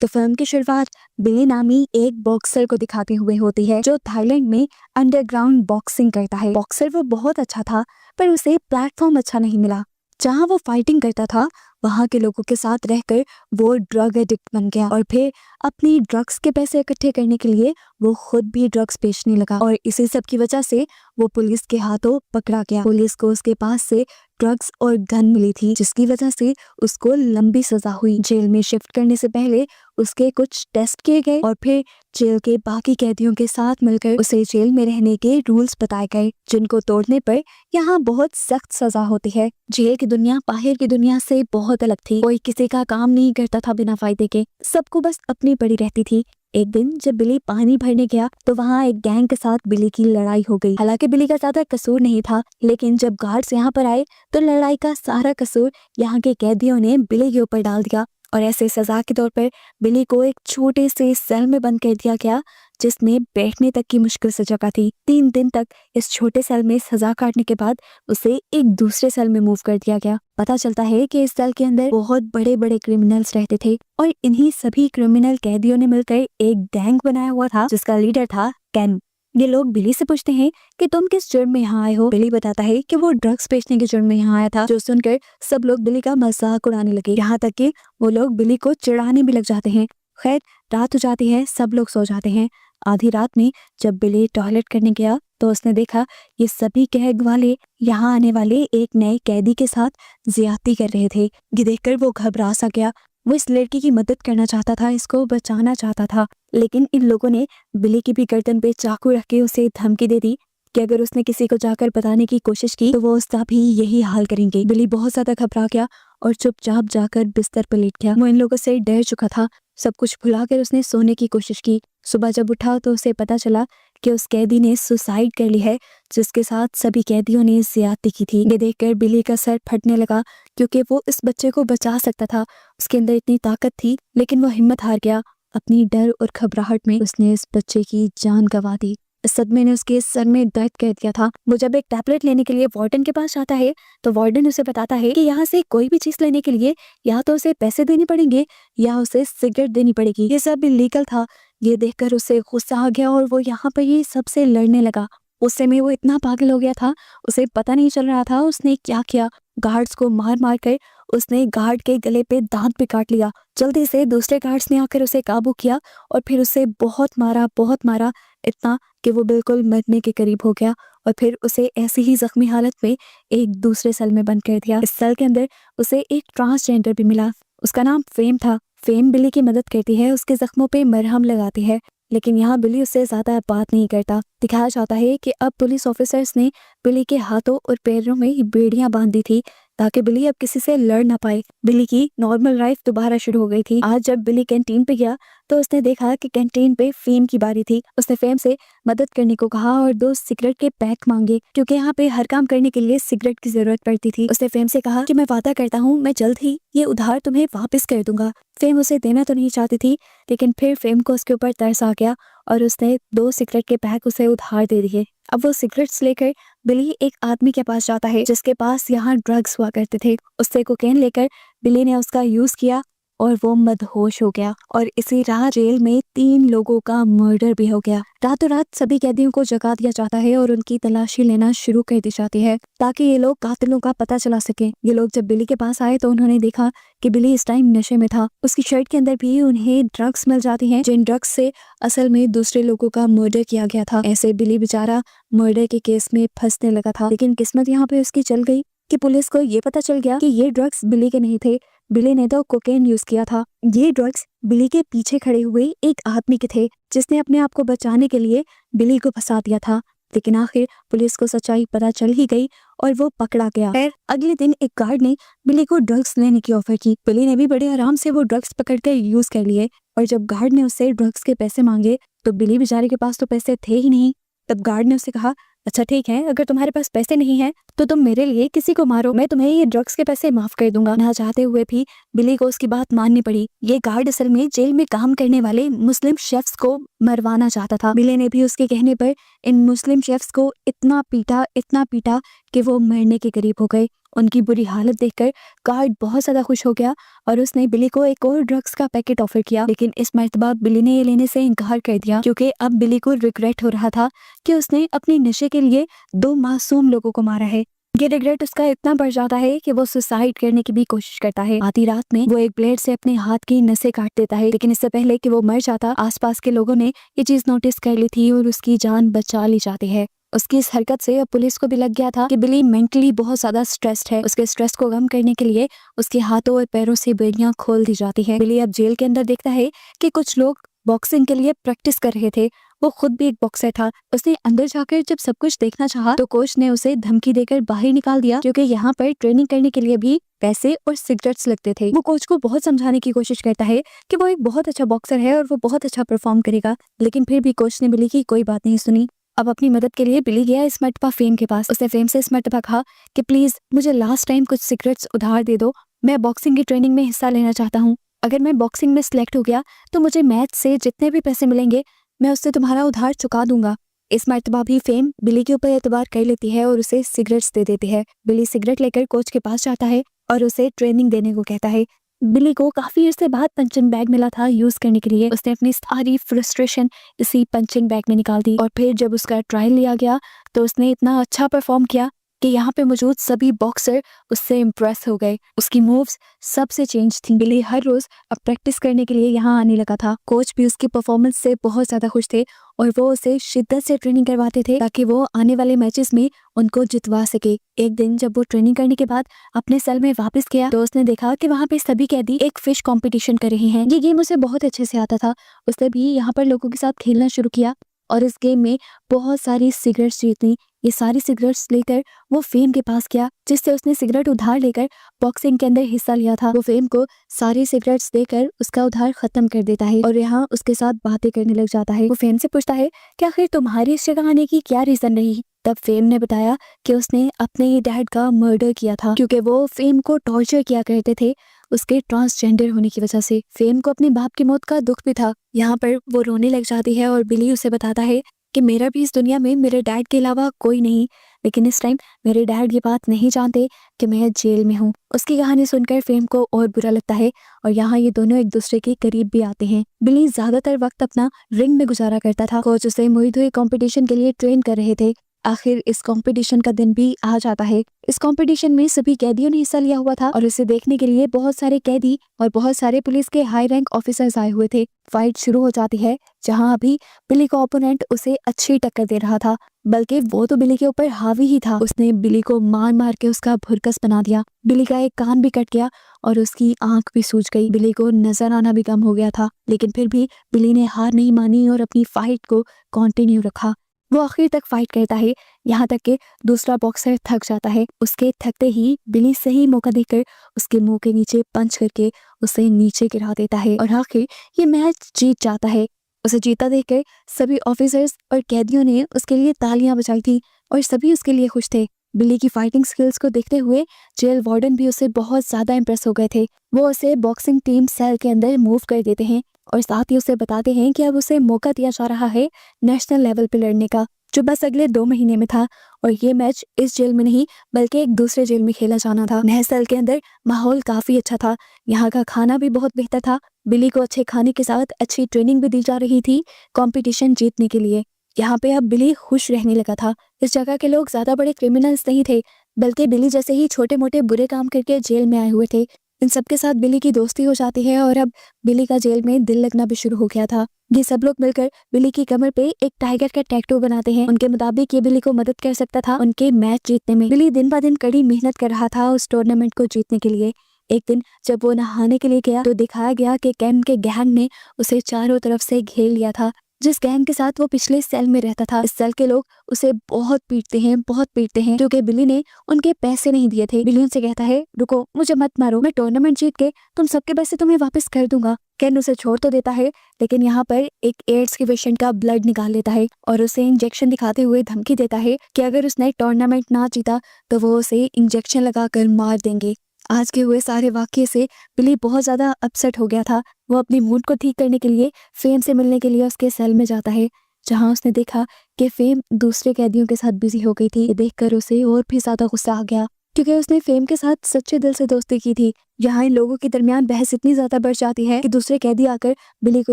तो फिल्म की शुरुआत बिली नामी एक बॉक्सर को दिखाते हुए होती है जो थाईलैंड में अंडरग्राउंड बॉक्सिंग करता है। बॉक्सर वो बहुत अच्छा था पर उसे प्लेटफॉर्म अच्छा नहीं मिला। जहाँ वो फाइटिंग करता था वहाँ के लोगों के साथ रहकर वो ड्रग एडिक्ट बन गया और फिर अपनी ड्रग्स के पैसे इकट्ठे करने के लिए वो खुद भी ड्रग्स बेचने लगा और इसी सब की वजह से वो पुलिस के हाथों पकड़ा गया। पुलिस को उसके पास से ड्रग्स और गन मिली थी जिसकी वजह से उसको लंबी सजा हुई। जेल में शिफ्ट करने से पहले उसके कुछ टेस्ट किए गए और फिर जेल के बाकी कैदियों के साथ मिलकर उसे जेल में रहने के रूल्स बताए गए जिनको तोड़ने पर यहाँ बहुत सख्त सजा होती है। जेल की दुनिया बाहर की दुनिया से बहुत अलग थी। कोई किसी का काम नहीं करता था बिना फायदे के, सबको बस अपनी पड़ी रहती थी। एक दिन जब बिली पानी भरने गया तो वहाँ एक गैंग के साथ बिली की लड़ाई हो गई। हालांकि बिली का ज्यादा कसूर नहीं था, लेकिन जब गार्ड्स यहाँ पर आए तो लड़ाई का सारा कसूर यहाँ के कैदियों ने बिली के ऊपर डाल दिया और ऐसे सजा के तौर पर बिली को एक छोटे से सेल में बंद कर दिया गया जिसमें बैठने तक की मुश्किल से जगह थी। 3 दिन तक इस छोटे सेल में सजा काटने के बाद उसे एक दूसरे सेल में मूव कर दिया गया। पता चलता है कि इस सेल के अंदर बहुत बड़े बड़े क्रिमिनल्स रहते थे और इन्हीं सभी क्रिमिनल कैदियों ने मिलकर एक गैंग बनाया हुआ था जिसका लीडर था केन। ये लोग बिली से पूछते हैं कि तुम किस जुर्म में यहाँ आए हो। बिली बताता है कि वो ड्रग्स बेचने के जुर्म में यहाँ आया था, जो सुनकर सब लोग बिली का मजाक उड़ाने लगे। यहाँ तक कि वो लोग बिली को चिढ़ाने भी लग जाते हैं। खैर रात हो जाती है, सब लोग सो जाते हैं। आधी रात में जब बिली टॉयलेट करने गया तो उसने देखा ये सभी कैद वाले यहाँ आने वाले एक नए कैदी के साथ ज्यादती कर रहे थे। ये देखकर वो घबरा सा गया। वो इस लड़की की मदद करना चाहता था, इसको बचाना चाहता था, लेकिन इन लोगों ने बिली की भी गर्दन पे चाकू रख के उसे धमकी दे दी कि अगर उसने किसी को जाकर बताने की कोशिश की तो वो उसका भी यही हाल करेंगे। बिली बहुत ज्यादा घबरा गया और चुपचाप जाकर बिस्तर पर लेट गया। वो इन लोगों से डर चुका था। सब कुछ भुलाकर उसने सोने की कोशिश की। सुबह जब उठा तो उसे पता चला कि उस कैदी ने सुसाइड कर ली है जिसके साथ सभी कैदियों ने ज्यादती की थी। ये देखकर बिली का सर फटने लगा क्योंकि वो इस बच्चे को बचा सकता था, उसके अंदर इतनी ताकत थी, लेकिन वो हिम्मत हार गया। अपनी डर और घबराहट में उसने इस बच्चे की जान गंवा दी। इस सदमे ने उसके सर में दर्द कर दिया था। वो जब एक टैबलेट लेने के लिए वार्डन के पास जाता है तो वार्डन उसे बताता है कि यहाँ से कोई भी चीज लेने के लिए या तो उसे पैसे देने पड़ेंगे या उसे सिगरेट देनी पड़ेगी। ये सब इलीगल था। ये देखकर उसे गुस्सा आ गया और वो यहाँ पर ही सबसे लड़ने लगा। उस समय वो इतना पागल हो गया था, उसे पता नहीं चल रहा था उसने क्या किया। गार्ड्स को मार मार कर उसने गार्ड के गले पे दांत भी काट लिया। जल्दी से दूसरे गार्ड्स ने आकर उसे काबू किया और फिर उसे बहुत मारा, इतना कि वो बिल्कुल मरने के करीब हो गया और फिर उसे ऐसी ही जख्मी हालत में एक दूसरे सेल में बंद कर दिया। इस सेल के अंदर उसे एक ट्रांसजेंडर भी मिला, उसका नाम फेम था। फेम बिली की मदद करती है, उसके जख्मों पे मरहम लगाती है, लेकिन यहाँ बिली उससे ज्यादा बात नहीं करता। दिखाया जाता है कि अब पुलिस ऑफिसर्स ने बिली के हाथों और पैरों में बेड़ियां बांध दी थी ताकि बिली अब किसी से लड़ ना पाए। बिली की नॉर्मल लाइफ दोबारा शुरू हो गई थी। आज जब बिली कैंटीन पे गया तो उसने देखा कि कैंटीन पे फेम की बारी थी। उसने फेम से मदद करने को कहा और 2 सिगरेट के पैक मांगे क्योंकि यहाँ पे हर काम करने के लिए सिगरेट की जरूरत पड़ती थी। उसने फेम से कहा कि मैं वादा करता हूँ मैं जल्द ही ये उधार तुम्हें वापस कर दूंगा। फेम उसे देना तो नहीं चाहती थी, लेकिन फिर फेम को उसके ऊपर तरस आ गया और उसने 2 सिगरेट के पैक उसे उधार दे दिए। अब वो सिगरेट्स लेकर बिली एक आदमी के पास जाता है जिसके पास यहाँ ड्रग्स हुआ करते थे। उससे कोकेन लेकर बिली ने उसका यूज किया और वो मदहोश हो गया और इसी रात जेल में 3 लोगों का मर्डर भी हो गया। रातों रात सभी कैदियों को जगा दिया जाता है और उनकी तलाशी लेना शुरू कर दी जाती है ताकि ये लोग कातिलों का पता चला सके। ये लोग जब बिली के पास आए तो उन्होंने देखा कि बिली इस टाइम नशे में था। उसकी शर्ट के अंदर भी उन्हें ड्रग्स मिल जाती हैं जिन ड्रग्स से असल में दूसरे लोगों का मर्डर किया गया था। ऐसे बिली बेचारा मर्डर के केस में फंसने लगा था, लेकिन किस्मत यहाँ पे उसकी चल गई कि पुलिस को ये पता चल गया कि ये ड्रग्स बिली के नहीं थे, बिली ने तो कोकेन यूज किया था। ये ड्रग्स बिली के पीछे खड़े हुए एक आदमी के थे जिसने अपने आप को बचाने के लिए बिली को फंसा दिया था। लेकिन आखिर पुलिस को सच्चाई पता चल ही गई और वो पकड़ा गया। फिर अगले दिन एक गार्ड ने बिली को ड्रग्स लेने की ऑफर की। बिली ने भी बड़े आराम से वो ड्रग्स पकड़कर यूज कर लिए और जब गार्ड ने उससे ड्रग्स के पैसे मांगे तो बिली बेचारे के पास तो पैसे थे ही नहीं। तब गार्ड ने उससे कहा, अच्छा ठीक है, अगर तुम्हारे पास पैसे नहीं है तो तुम मेरे लिए किसी को मारो, मैं तुम्हें ये ड्रग्स के पैसे माफ कर दूंगा। ना चाहते हुए भी बिली को उसकी बात माननी पड़ी। ये गार्ड असल में जेल में काम करने वाले मुस्लिम शेफ्स को मरवाना चाहता था। बिली ने भी उसके कहने पर इन मुस्लिम शेफ्स को इतना पीटा कि वो मरने के करीब हो गए उनकी बुरी हालत देखकर गार्ड बहुत ज्यादा खुश हो गया और उसने बिली को एक और ड्रग्स का पैकेट ऑफर किया, लेकिन इस मर्तबा बिली ने ये लेने से इनकार कर दिया क्योंकि अब बिली को रिग्रेट हो रहा था कि उसने अपने नशे के लिए 2 मासूम लोगों को मारा है। ये रिग्रेट उसका इतना बढ़ जाता है कि वो सुसाइड करने की भी कोशिश करता है। आधी रात में वो एक ब्लेड से अपने हाथ की नसें काट देता है, लेकिन इससे पहले कि वो मर जाता आसपास के लोगों ने ये चीज नोटिस कर ली थी और उसकी जान बचा ली जाती है। उसकी इस हरकत से अब पुलिस को भी लग गया था कि बिली मेंटली बहुत ज्यादा स्ट्रेस्ड है। उसके स्ट्रेस को कम करने के लिए उसके हाथों और पैरों से बेड़ियां खोल दी जाती है। बिली अब जेल के अंदर देखता है कि कुछ लोग बॉक्सिंग के लिए प्रैक्टिस कर रहे थे। वो खुद भी एक बॉक्सर था। उसने अंदर जाकर जब सब कुछ देखना चाहा तो कोच ने उसे धमकी देकर बाहर निकाल दिया क्योंकि यहाँ पर ट्रेनिंग करने के लिए भी पैसे और सिगरेट्स लगते थे। वो कोच को बहुत समझाने की कोशिश करता है कि वो एक बहुत अच्छा बॉक्सर है और वो बहुत अच्छा परफॉर्म करेगा, लेकिन फिर भी कोच ने बिली की कोई बात नहीं सुनी। अब अपनी मदद के लिए बिली गया इस मर्तबा फेम के पास। उसने फेम से इस मर्तबा कहा कि प्लीज मुझे लास्ट टाइम कुछ सिगरेट्स उधार दे दो, मैं बॉक्सिंग की ट्रेनिंग में हिस्सा लेना चाहता हूँ। अगर मैं बॉक्सिंग में सिलेक्ट हो गया तो मुझे मैच से जितने भी पैसे मिलेंगे मैं उससे तुम्हारा उधार चुका दूंगा। इस मर्तबा भी फेम बिली के ऊपर एतबार कर लेती है और उसे सिगरेट्स दे देती है। बिली सिगरेट लेकर कोच के पास जाता है और उसे ट्रेनिंग देने को कहता है। बिली को काफी अर्से बाद पंचिंग बैग मिला था यूज करने के लिए। उसने अपनी सारी फ्रस्ट्रेशन इसी पंचिंग बैग में निकाल दी और फिर जब उसका ट्रायल लिया गया तो उसने इतना अच्छा परफॉर्म किया कि यहाँ पे मौजूद सभी बॉक्सर उससे इम्प्रेस हो गए। उसकी मूव्स सबसे चेंज थी। बिली हर रोज अब प्रैक्टिस करने के लिए यहाँ आने लगा था। कोच भी उसकी परफॉर्मेंस से बहुत ज्यादा खुश थे और वो उसे शिद्दत से ट्रेनिंग करवाते थे ताकि वो आने वाले मैचेस में उनको जितवा सके। एक दिन जब वो ट्रेनिंग करने के बाद अपने सेल में वापस गया तो उसने देखा कि वहाँ पे सभी कैदी एक फिश कंपटीशन कर रहे हैं। ये गेम उसे बहुत अच्छे से आता था। उसने भी यहाँ पर लोगों के साथ खेलना शुरू किया और इस गेम में बहुत सारी सिगरेट्स जीतनी। ये सारी सिगरेट्स लेकर वो फेम के पास गया जिससे उसने सिगरेट उधार लेकर बॉक्सिंग के अंदर हिस्सा लिया था। वो फेम को सारी सिगरेट्स देकर उसका उधार खत्म कर देता है और यहाँ उसके साथ बातें करने लग जाता है। वो फेम से पूछता है कि आखिर तुम्हारी इस जगह आने की क्या रीजन रही। तब फेम ने बताया कि उसने अपने डैड का मर्डर किया था क्योंकि वो फेम को टॉर्चर किया करते थे उसके ट्रांसजेंडर होने की वजह से। फेम को अपने बाप की मौत का दुख भी था। यहाँ पर वो रोने लग जाती है और बिली उसे बताता है कि मेरा भी इस दुनिया में मेरे डैड के अलावा कोई नहीं, लेकिन इस टाइम मेरे डैड ये बात नहीं जानते कि मैं जेल में हूँ। उसकी कहानी सुनकर फेम को और बुरा लगता है और यहाँ ये दोनों एक दूसरे के करीब भी आते हैं। बिली ज्यादातर वक्त अपना रिंग में गुजारा करता था। कोच उसे मुई धुई कंपटीशन के लिए ट्रेन कर रहे थे। आखिर इस कंपटीशन का दिन भी आ जाता है। इस कंपटीशन में सभी कैदियों ने हिस्सा लिया हुआ था और इसे देखने के लिए बहुत सारे कैदी और बहुत सारे पुलिस के हाई रैंक ऑफिसर्स आए हुए थे। फाइट शुरू हो जाती है जहां अभी बिली का ओपोनेंट उसे अच्छी टक्कर दे रहा था, बल्कि वो तो बिली के ऊपर हावी ही था। उसने बिली को मार मार के उसका भुरकस बना दिया। बिली का एक कान भी कट गया और उसकी आंख भी सूज गई। बिली को नजर आना भी कम हो गया था, लेकिन फिर भी बिली ने हार नहीं मानी और अपनी फाइट को कंटिन्यू रखा। वो आखिर तक फाइट करता है, यहाँ तक कि दूसरा बॉक्सर थक जाता है। उसके थकते ही बिली सही मौका देकर उसके मुंह के नीचे पंच करके उसे नीचे गिरा देता है और आखिर ये मैच जीत जाता है। उसे जीता देखकर सभी ऑफिसर्स और कैदियों ने उसके लिए तालियां बजाई थी और सभी उसके लिए खुश थे। बिली की फाइटिंग स्किल्स को देखते हुए जेल वार्डन भी उससे बहुत ज्यादा इंप्रेस हो गए थे। वो उसे बॉक्सिंग टीम सेल के अंदर मूव कर देते हैं और साथ ही उसे बताते हैं कि अब उसे मौका दिया जा रहा है नेशनल लेवल पे लड़ने का, जो बस अगले 2 महीने में था। और ये मैच इस जेल में नहीं बल्कि एक दूसरे जेल में खेला जाना था। नए सेल के अंदर माहौल काफी अच्छा था। यहाँ का खाना भी बहुत बेहतर था। बिली को अच्छे खाने के साथ अच्छी ट्रेनिंग भी दी जा रही थी कंपटीशन जीतने के लिए। यहाँ पे अब बिली खुश रहने लगा था। इस जगह के लोग ज्यादा बड़े क्रिमिनल्स नहीं थे, बल्कि बिली जैसे ही छोटे मोटे बुरे काम करके जेल में आए हुए थे। इन सबके साथ बिली की दोस्ती हो जाती है और अब बिली का जेल में दिल लगना भी शुरू हो गया था। ये सब लोग मिलकर बिली की कमर पे एक टाइगर का टैटू बनाते हैं। उनके मुताबिक ये बिली को मदद कर सकता था उनके मैच जीतने में। बिली दिन ब दिन कड़ी मेहनत कर रहा था उस टूर्नामेंट को जीतने के लिए। एक दिन जब वो नहाने के लिए गया तो दिखाया गया कि कैम के गैंग ने उसे चारों तरफ से घेर लिया था, जिस गैंग के साथ वो पिछले सेल में रहता था। इस सेल के लोग उसे बहुत पीटते हैं क्योंकि बिली ने उनके पैसे नहीं दिए थे। बिली उनसे कहता है, रुको, मुझे मत मारो, मैं टूर्नामेंट जीत के तुम सबके पैसे तुम्हें वापस कर दूंगा। कैन उसे छोड़ तो देता है, लेकिन यहाँ पर एक एड्स के पेशेंट का ब्लड निकाल लेता है और उसे इंजेक्शन दिखाते हुए धमकी देता है कि अगर उसने टूर्नामेंट ना जीता तो वो उसे इंजेक्शन लगाकर मार देंगे। आज के हुए सारे वाक्य से बिली बहुत ज्यादा अपसेट हो गया था। वो अपनी मूड को ठीक करने के लिए फेम से मिलने के लिए उसके सेल में जाता है, जहां उसने देखा कि फेम दूसरे कैदियों के साथ बिजी हो गई थी। ये देखकर उसे और भी ज्यादा गुस्सा आ गया। क्योंकि उसने फेम के साथ सच्चे दिल से दोस्ती की थी। यहाँ इन लोगों के दरमियान बहस इतनी ज्यादा बढ़ जाती है कि दूसरे कैदी आकर बिली को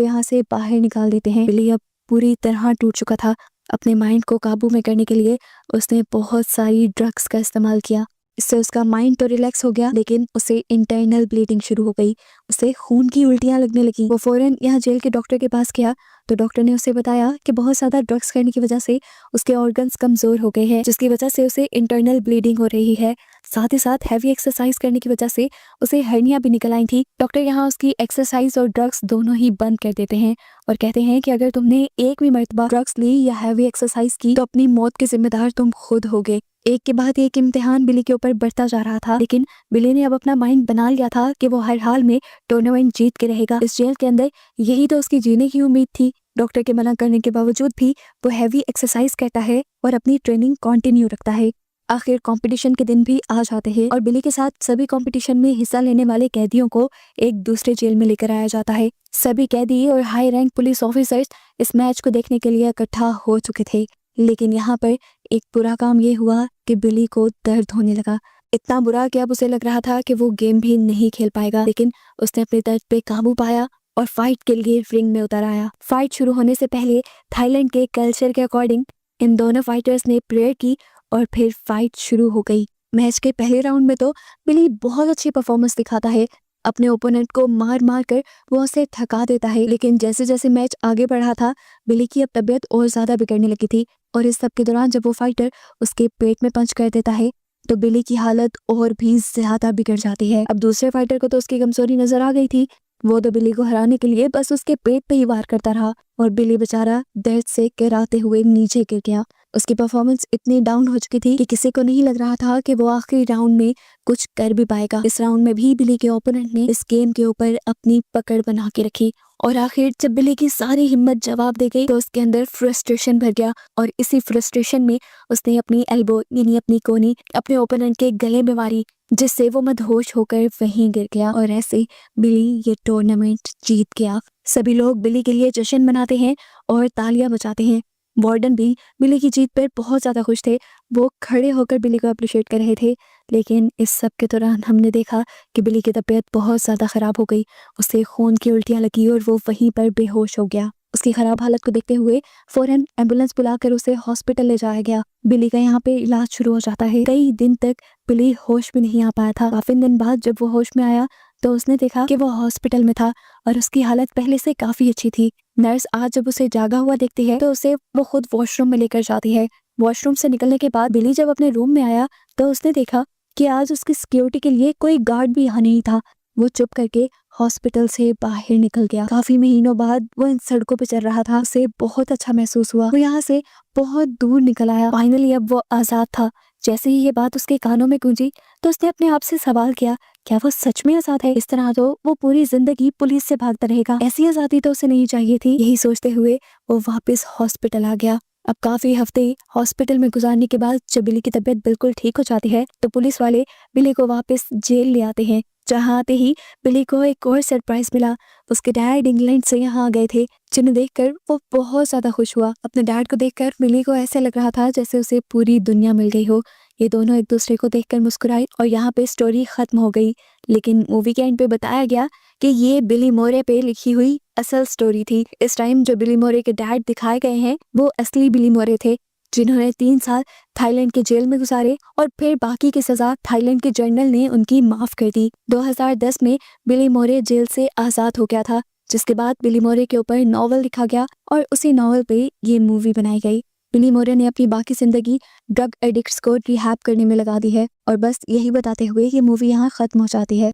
यहाँ से बाहर निकाल देते हैं। बिली अब पूरी तरह टूट चुका था। अपने माइंड को काबू में करने के लिए उसने बहुत सारी ड्रग्स का इस्तेमाल किया। इससे उसका माइंड तो रिलैक्स हो गया, लेकिन उसे इंटरनल ब्लीडिंग शुरू हो गई। उसे खून की उल्टियां लगने लगी। वो फौरन यहाँ जेल के डॉक्टर के पास गया तो डॉक्टर ने उसे बताया कि बहुत ज्यादा ड्रग्स करने की वजह से उसके ऑर्गन्स कमजोर हो गए हैं, जिसकी वजह से उसे इंटरनल ब्लीडिंग हो रही है। साथ ही साथ हैवी एक्सरसाइज करने की वजह से उसे हर्निया भी निकल आई थी। डॉक्टर यहाँ उसकी एक्सरसाइज और ड्रग्स दोनों ही बंद कर देते हैं और कहते हैं कि अगर तुमने एक भी मर्तबा ड्रग्स ली या हैवी एक्सरसाइज की तो अपनी मौत के जिम्मेदार तुम खुद होगे। एक के बाद एक इम्तिहान बिली के ऊपर बढ़ता जा रहा था, लेकिन बिली ने अब अपना माइंड बना लिया था कि वो हर हाल में टूर्नामेंट जीत के रहेगा। इस जेल के अंदर यही तो उसकी जीने की उम्मीद थी। डॉक्टर के मना करने के बावजूद भी वो हैवी एक्सरसाइज करता है और अपनी ट्रेनिंग कंटिन्यू रखता है। आखिर कंपटीशन के दिन भी आ जाते हैं और बिली के साथ सभी कंपटीशन में हिस्सा लेने वाले कैदियों को एक दूसरे जेल में लेकर आया जाता है। सभी कैदी और हाई रैंक पुलिस ऑफिसर्स इस मैच को देखने के लिए इकट्ठा हो चुके थे, लेकिन यहाँ पर एक बुरा काम ये हुआ कि बिली को दर्द होने लगा। इतना बुरा कि अब उसे लग रहा था कि वो गेम भी नहीं खेल पाएगा, लेकिन उसने अपने दर्द पे काबू पाया और फाइट के लिए रिंग में उतर आया। फाइट शुरू होने से पहले थाईलैंड के कल्चर के अकॉर्डिंग इन दोनों फाइटर्स ने प्रेयर की और फिर फाइट शुरू हो गई। मैच के पहले राउंड में तो बिली बहुत अच्छी परफॉर्मेंस दिखाता है। अपने ओपोनेंट को मार मार कर वो उसे थका देता है, लेकिन जैसे जैसे मैच आगे बढ़ रहा था बिली की अब तबीयत और ज्यादा बिगड़ने लगी थी। और इस सब के दौरान जब वो फाइटर उसके पेट में पंच कर देता है तो बिली की हालत और भी ज्यादा बिगड़ जाती है। अब दूसरे फाइटर को तो उसकी कमजोरी नजर आ गई थी। वो तो बिली को हराने के लिए बस उसके पेट पे ही वार करता रहा और बिली बेचारा दर्द से कराते हुए नीचे गिर गया। उसकी परफॉर्मेंस इतनी डाउन हो चुकी थी कि किसी को नहीं लग रहा था कि वो आखिरी राउंड में कुछ कर भी पाएगा। इस राउंड में भी बिली के ओपोनेंट ने इस गेम के ऊपर अपनी पकड़ बना के रखी और आखिर जब बिली की सारी हिम्मत जवाब दे गई तो उसके अंदर फ्रस्ट्रेशन भर गया और इसी फ्रस्ट्रेशन में उसने अपनी एल्बो यानी अपनी कोनी अपने ओपोनेंट के गले में मारी, जिससे वो मदहोश होकर वहीं गिर गया और ऐसे बिली ये टूर्नामेंट जीत गया। सभी लोग बिली के लिए जश्न मनाते हैं और तालियां बजाते हैं। वार्डन भी बिली की जीत पर बहुत ज्यादा खुश थे। वो खड़े होकर बिली को अप्रिशिएट कर रहे थे, लेकिन इस सब के दौरान हमने देखा कि बिली की तबीयत बहुत ज्यादा खराब हो गई। उसे खून की उल्टियां लगी और वो वहीं पर बेहोश हो गया। उसकी खराब हालत को देखते हुए फौरन एम्बुलेंस बुलाकर उसे हॉस्पिटल ले जाया गया। बिली का यहाँ पे इलाज शुरू हो जाता है। कई दिन तक बिली होश में नहीं आ पाया था। काफी दिन बाद जब वो होश में आया तो उसने देखा कि वो हॉस्पिटल में था और उसकी हालत पहले से काफी अच्छी थी। नर्स आज जब उसे जागा हुआ देखती है तो उसे वो खुद वॉशरूम में लेकर जाती है। वॉशरूम से निकलने के बाद बिली जब अपने रूम में आया तो उसने देखा कि आज उसकी सिक्योरिटी के लिए कोई गार्ड भी यहाँ नहीं था। वो चुप करके हॉस्पिटल से बाहर निकल गया। काफी महीनों बाद वो इन सड़कों पे चल रहा था। उसे बहुत अच्छा महसूस हुआ। वो यहाँ से बहुत दूर निकल आया। फाइनली अब वो आजाद था। जैसे ही ये बात उसके कानों में गूंजी तो उसने अपने आप से सवाल किया, क्या वो सच में आजाद है? इस तरह तो वो पूरी जिंदगी पुलिस से भागता रहेगा। ऐसी आजादी तो उसे नहीं चाहिए थी। यही सोचते हुए वो वापस हॉस्पिटल आ गया। अब काफी हफ्ते हॉस्पिटल में गुजारने के बाद जब बिली की तबीयत बिल्कुल ठीक हो जाती है तो पुलिस वाले बिली को वापस जेल ले आते हैं। जहाँ आते ही बिली को एक और सरप्राइज मिला। उसके डैड इंग्लैंड से यहाँ आ गए थे, जिन्हें देखकर वो बहुत ज्यादा खुश हुआ। अपने डैड को देखकर बिली को ऐसे लग रहा था जैसे उसे पूरी दुनिया मिल गई हो। ये दोनों एक दूसरे को देखकर मुस्कुराए और यहाँ पे स्टोरी खत्म हो गई। लेकिन मूवी के एंड पे बताया गया कि ये बिली मोरे पे लिखी हुई असल स्टोरी थी। इस टाइम जो बिली मोरे के डैड दिखाए गए हैं वो असली बिली मोरे थे, जिन्होंने 3 साल थाईलैंड के जेल में गुजारे और फिर बाकी की सजा थाईलैंड के जनरल ने उनकी माफ कर दी। 2010 में बिली मोरे जेल से आजाद हो गया था, जिसके बाद बिली मोरे के ऊपर नॉवल लिखा गया और उसी नॉवल पे ये मूवी बनाई गई। बिली मोरे ने अपनी बाकी जिंदगी ड्रग एडिक्ट्स को रिहैब करने में लगा दी है और बस यही बताते हुए ये मूवी यहाँ खत्म हो जाती है।